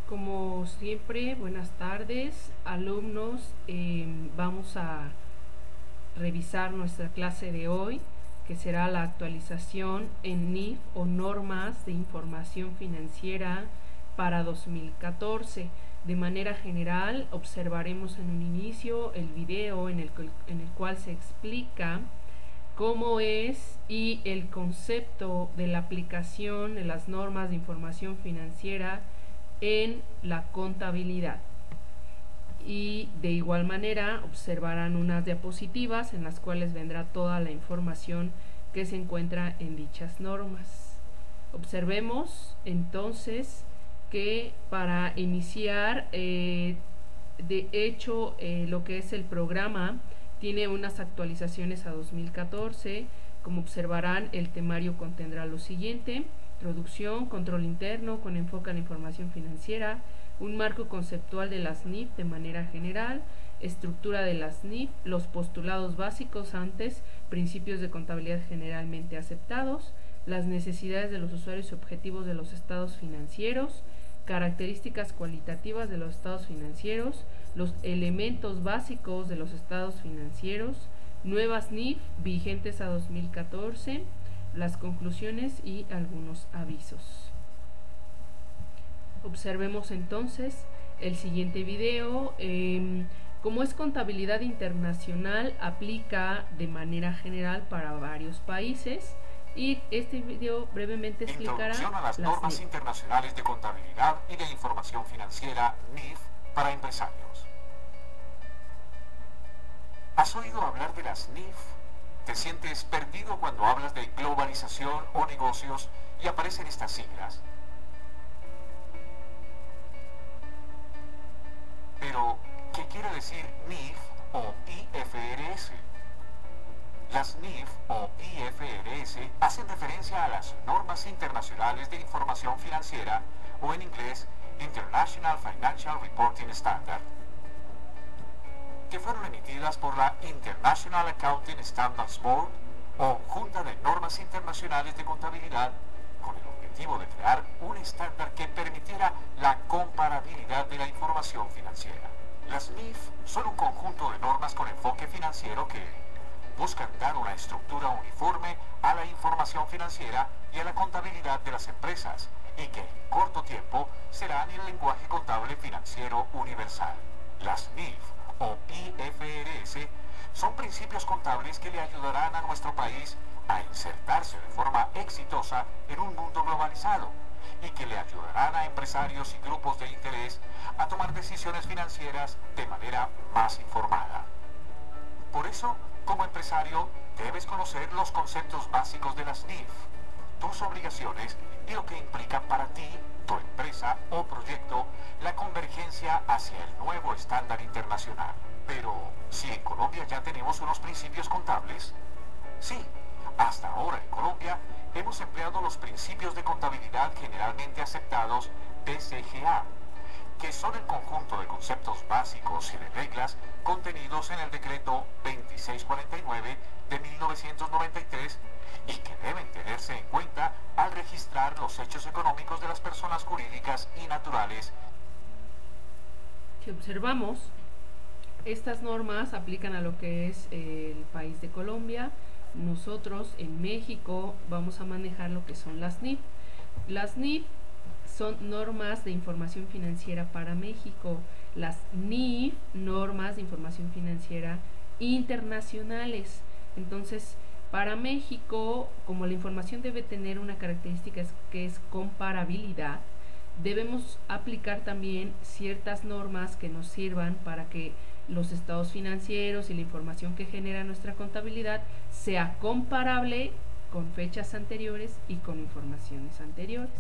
Como siempre, buenas tardes, alumnos. Vamos a revisar nuestra clase de hoy, que será la actualización en NIF o Normas de Información Financiera para 2014. De manera general, observaremos en un inicio el video en el cual se explica cómo es y el concepto de la aplicación de las normas de información financiera en la contabilidad. Y de igual manera observarán unas diapositivas en las cuales vendrá toda la información que se encuentra en dichas normas. Observemos entonces que para iniciar, de hecho, lo que es el programa tiene unas actualizaciones a 2014. Como observarán, el temario contendrá lo siguiente: introducción, control interno con enfoque a la información financiera, un marco conceptual de las NIF de manera general, estructura de las NIF, los postulados básicos antes, principios de contabilidad generalmente aceptados, las necesidades de los usuarios y objetivos de los estados financieros, características cualitativas de los estados financieros, los elementos básicos de los estados financieros, nuevas NIF vigentes a 2014, las conclusiones y algunos avisos. Observemos entonces el siguiente video. Como es contabilidad internacional, aplica de manera general para varios países, y este video brevemente explicará Introducción a las normas NIF. internacionales de contabilidad y de información financiera NIF para empresarios. ¿Has oído hablar de las NIF? ¿Te sientes perdido cuando hablas de globalización o negocios y aparecen estas siglas? Pero, ¿qué quiere decir NIF o IFRS? Las NIF o IFRS hacen referencia a las normas internacionales de información financiera, o en inglés International Financial Reporting Standard, que fueron emitidas por la International Accounting Standards Board o Junta de Normas Internacionales de Contabilidad, con el objetivo de crear un estándar que permitiera la comparabilidad de la información financiera. Las NIF son un conjunto de normas con enfoque financiero que buscan dar una estructura uniforme a la información financiera y a la contabilidad de las empresas, y que en corto tiempo serán el lenguaje contable financiero universal. Las NIF o IFRS son principios contables que le ayudarán a nuestro país a insertarse de forma exitosa en un mundo globalizado, y que le ayudarán a empresarios y grupos de interés a tomar decisiones financieras de manera más informada. Por eso, como empresario, debes conocer los conceptos básicos de las NIF, tus obligaciones y lo que implica para ti, tu empresa o proyecto la convergencia hacia el nuevo estándar internacional. Pero, ¿si en Colombia ya tenemos unos principios contables? Sí, hasta ahora en Colombia hemos empleado los principios de contabilidad generalmente aceptados PCGA, que son el conjunto de conceptos básicos y de reglas contenidos en el decreto 2649 de 1993 y que deben tenerse en cuenta al registrar los hechos económicos de las personas jurídicas y naturales. Si observamos, estas normas aplican a lo que es el país de Colombia. Nosotros en México vamos a manejar lo que son las NIF. Las NIF son normas de información financiera para México. Las NIF, normas de información financiera internacionales. Entonces, para México, como la información debe tener una característica que es comparabilidad, debemos aplicar también ciertas normas que nos sirvan para que los estados financieros y la información que genera nuestra contabilidad sea comparable con fechas anteriores y con informaciones anteriores.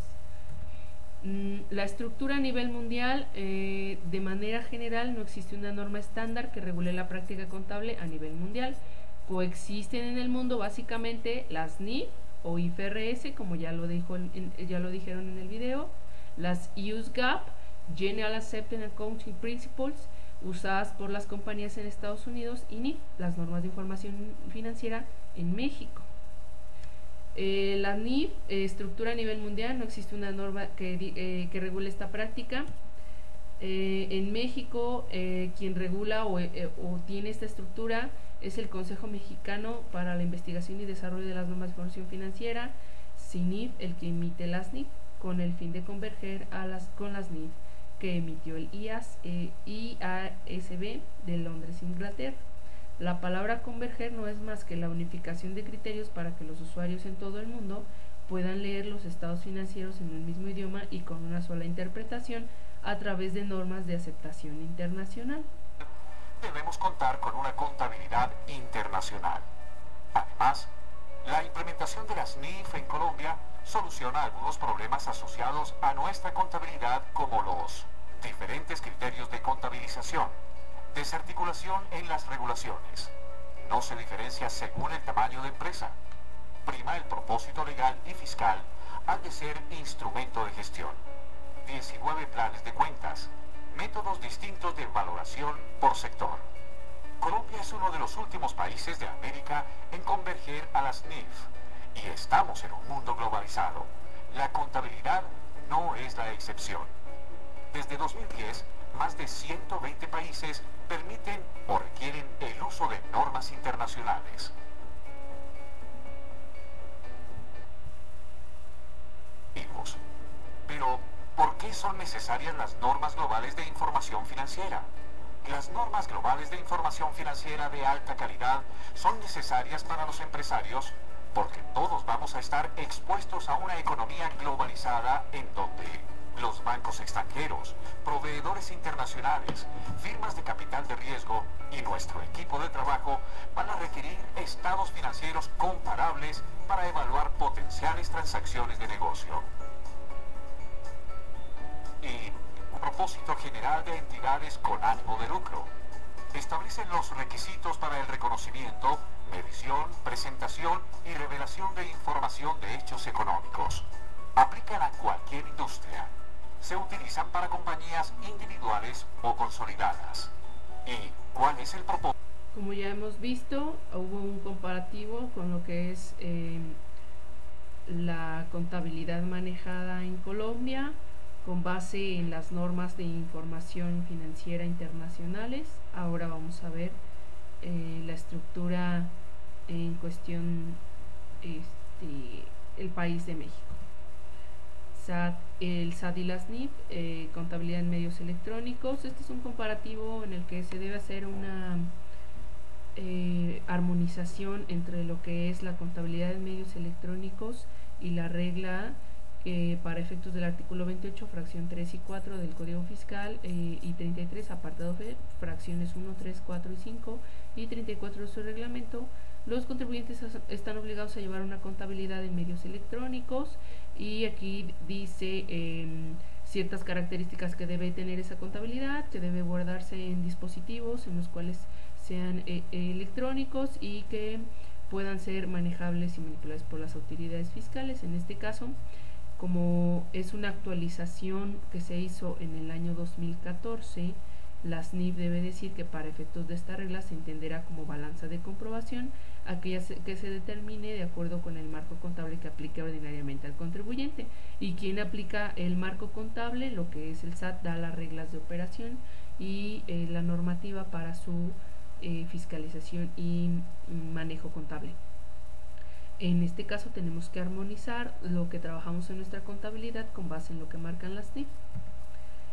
La estructura a nivel mundial, de manera general, no existe una norma estándar que regule la práctica contable a nivel mundial. Coexisten en el mundo básicamente las NIF o IFRS, como ya lo dijeron en el video, las US GAAP, General Accepted Accounting Principles, usadas por las compañías en Estados Unidos, y NIF, las normas de información financiera en México. La NIF, estructura a nivel mundial, no existe una norma que regule esta práctica. En México, quien regula o tiene esta estructura es el Consejo Mexicano para la Investigación y Desarrollo de las Normas de Información Financiera, CINIF, el que emite las NIF, con el fin de converger con las NIF que emitió el IASB de Londres, Inglaterra. La palabra converger no es más que la unificación de criterios para que los usuarios en todo el mundo puedan leer los estados financieros en el mismo idioma y con una sola interpretación a través de normas de aceptación internacional. Debemos contar con una contabilidad internacional. Además, la implementación de las NIF en Colombia soluciona algunos problemas asociados a nuestra contabilidad, como los diferentes criterios de contabilización, desarticulación en las regulaciones, no se diferencia según el tamaño de empresa, prima el propósito legal y fiscal, han de ser instrumento de gestión, 19 planes de cuentas, métodos distintos de valoración por sector. Colombia es uno de los últimos países de América en converger a las NIF y estamos en un mundo globalizado. La contabilidad no es la excepción. Desde 2010, más de 120 países permiten o requieren el uso de normas internacionales. Pero, ¿por qué son necesarias las normas globales de información financiera? Las normas globales de información financiera de alta calidad son necesarias para los empresarios porque todos vamos a estar expuestos a una economía globalizada en donde los bancos extranjeros, proveedores internacionales, firmas de capital de riesgo y nuestro equipo de trabajo van a requerir estados financieros comparables para evaluar potenciales transacciones de negocio. Y Propósito General de Entidades con ánimo de lucro establecen los requisitos para el reconocimiento, medición, presentación y revelación de información de hechos económicos. Aplican a cualquier industria. Se utilizan para compañías individuales o consolidadas. ¿Y cuál es el propósito? Como ya hemos visto, hubo un comparativo con lo que es la contabilidad manejada en Colombia con base en las normas de información financiera internacionales. Ahora vamos a ver la estructura en cuestión, el país de México. El SAT y las NIF, contabilidad en medios electrónicos. Este es un comparativo en el que se debe hacer una armonización entre lo que es la contabilidad en medios electrónicos y la regla para efectos del artículo 28, fracción 3 y 4 del Código Fiscal y 33, apartado F, fracciones 1, 3, 4 y 5 y 34 de su reglamento. Los contribuyentes están obligados a llevar una contabilidad en medios electrónicos y aquí dice ciertas características que debe tener esa contabilidad, que debe guardarse en dispositivos en los cuales sean electrónicos y que puedan ser manejables y manipulables por las autoridades fiscales. En este caso, como es una actualización que se hizo en el año 2014, las NIF debe decir que para efectos de esta regla se entenderá como balanza de comprobación aquella que se determine de acuerdo con el marco contable que aplique ordinariamente al contribuyente. ¿Y quién aplica el marco contable? Lo que es el SAT da las reglas de operación y la normativa para su fiscalización y manejo contable. En este caso tenemos que armonizar lo que trabajamos en nuestra contabilidad con base en lo que marcan las NIF.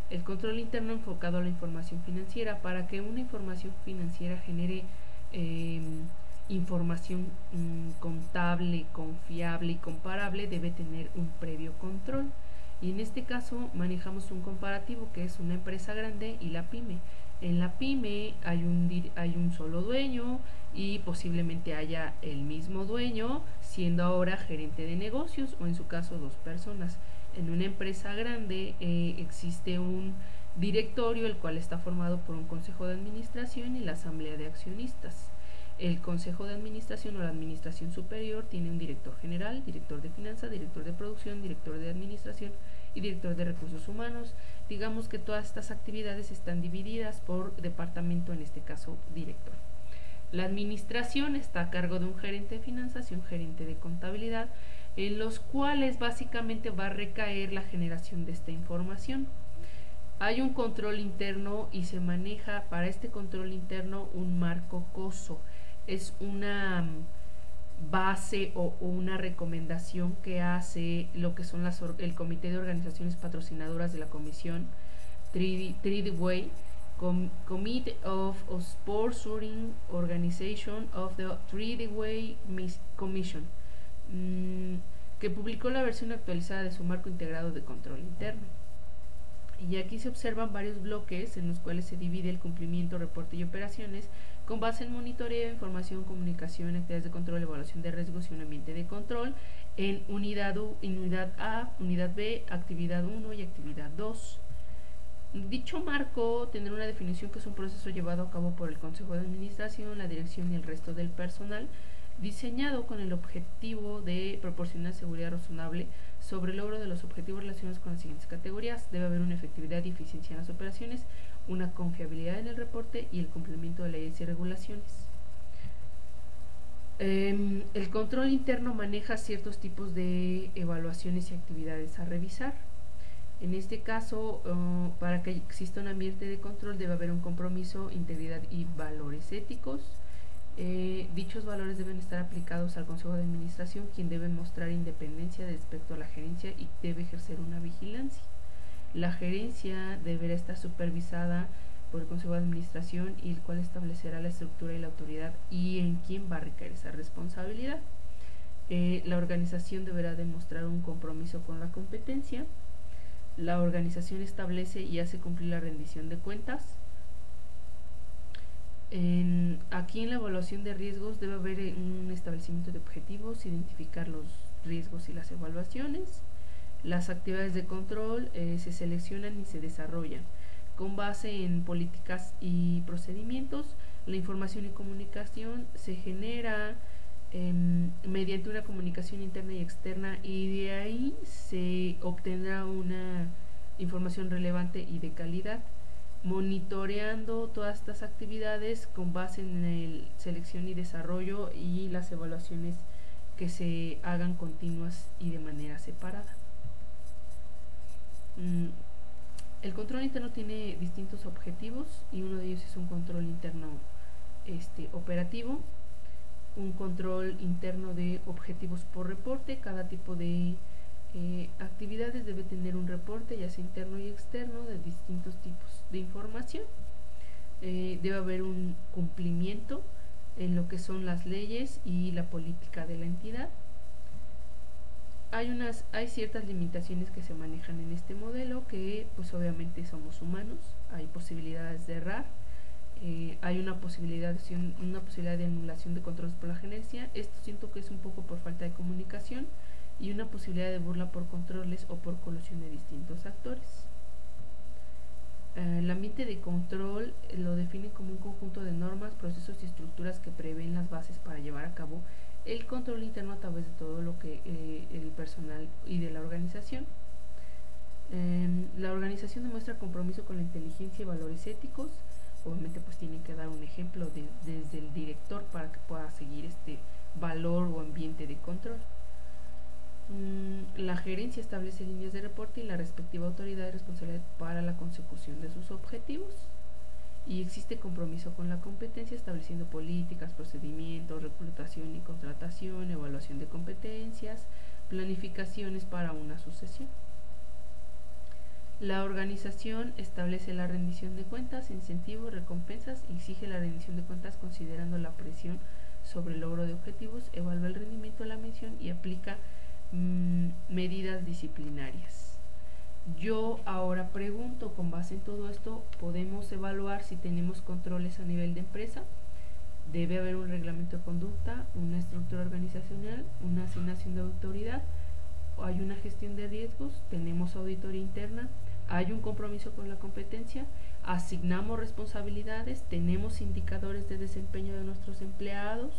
El control interno enfocado a la información financiera. Para que una información financiera genere información contable, confiable y comparable, debe tener un previo control. Y en este caso manejamos un comparativo que es una empresa grande y la pyme. En la pyme hay un solo dueño y posiblemente haya el mismo dueño siendo ahora gerente de negocios o en su caso dos personas. En una empresa grande existe un directorio el cual está formado por un consejo de administración y la asamblea de accionistas. El consejo de administración o la administración superior tiene un director general, director de finanzas, director de producción, director de administración y director de recursos humanos. Digamos que todas estas actividades están divididas por departamento, en este caso director. La administración está a cargo de un gerente de finanzas y un gerente de contabilidad, en los cuales básicamente va a recaer la generación de esta información. Hay un control interno y se maneja para este control interno un marco COSO. Es una base o una recomendación que hace lo que son el Comité de Organizaciones Patrocinadoras de la Comisión 3D Way, Committee of Sponsoring Organization of the 3D Way Commission, que publicó la versión actualizada de su marco integrado de control interno. Y aquí se observan varios bloques en los cuales se divide el cumplimiento, reporte y operaciones con base en monitoreo, información, comunicación, actividades de control, evaluación de riesgos y un ambiente de control en unidad A, unidad B, actividad 1 y actividad 2. Dicho marco tendrá una definición que es un proceso llevado a cabo por el Consejo de Administración, la dirección y el resto del personal, diseñado con el objetivo de proporcionar seguridad razonable sobre el logro de los objetivos relacionados con las siguientes categorías. Debe haber una efectividad y eficiencia en las operaciones, una confiabilidad en el reporte y el cumplimiento de leyes y regulaciones. El control interno maneja ciertos tipos de evaluaciones y actividades a revisar. En este caso, para que exista un ambiente de control debe haber un compromiso, integridad y valores éticos. Dichos valores deben estar aplicados al Consejo de Administración, quien debe mostrar independencia respecto a la gerencia y debe ejercer una vigilancia. La gerencia deberá estar supervisada por el Consejo de Administración, y el cual establecerá la estructura y la autoridad y en quién va a recaer esa responsabilidad. La organización deberá demostrar un compromiso con la competencia. La organización establece y hace cumplir la rendición de cuentas. Aquí en la evaluación de riesgos debe haber un establecimiento de objetivos, identificar los riesgos y las evaluaciones. Las actividades de control se seleccionan y se desarrollan con base en políticas y procedimientos. La información y comunicación se genera mediante una comunicación interna y externa, y de ahí se obtendrá una información relevante y de calidad, monitoreando todas estas actividades con base en el selección y desarrollo y las evaluaciones que se hagan continuas y de manera separada. El control interno tiene distintos objetivos, y uno de ellos es un control interno operativo, un control interno de objetivos por reporte. Cada tipo de actividades debe tener un reporte, ya sea interno y externo, de distintos tipos de información. Debe haber un cumplimiento en lo que son las leyes y la política de la entidad. Hay ciertas limitaciones que se manejan en este modelo, que pues obviamente somos humanos, hay posibilidades de errar, hay una posibilidad de anulación de controles por la gerencia. Esto siento que es un poco por falta de comunicación, y una posibilidad de burla por controles o por colusión de distintos actores. El ambiente de control lo define como un conjunto de normas, procesos y estructuras que prevén las bases para llevar a cabo el control interno a través de todo lo que el personal y de la organización. La organización demuestra compromiso con la inteligencia y valores éticos. Obviamente pues tienen que dar un ejemplo desde el director para que pueda seguir este valor o ambiente de control. La gerencia establece líneas de reporte y la respectiva autoridad es responsable para la consecución de sus objetivos. Y existe compromiso con la competencia, estableciendo políticas, procedimientos, reclutación y contratación, evaluación de competencias, planificaciones para una sucesión. La organización establece la rendición de cuentas, incentivos, recompensas, exige la rendición de cuentas considerando la presión sobre el logro de objetivos, evalúa el rendimiento de la misión y aplica medidas disciplinarias. Yo ahora pregunto, con base en todo esto, ¿podemos evaluar si tenemos controles a nivel de empresa? Debe haber un reglamento de conducta, una estructura organizacional, una asignación de autoridad, hay una gestión de riesgos, tenemos auditoría interna, hay un compromiso con la competencia, asignamos responsabilidades, tenemos indicadores de desempeño de nuestros empleados,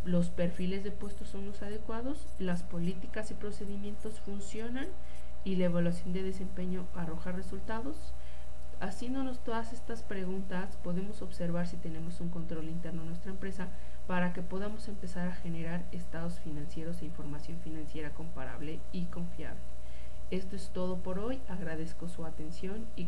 los perfiles de puestos son los adecuados, las políticas y procedimientos funcionan y la evaluación de desempeño arroja resultados. Haciéndonos todas estas preguntas, podemos observar si tenemos un control interno en nuestra empresa para que podamos empezar a generar estados financieros e información financiera comparable y confiable. Esto es todo por hoy, agradezco su atención y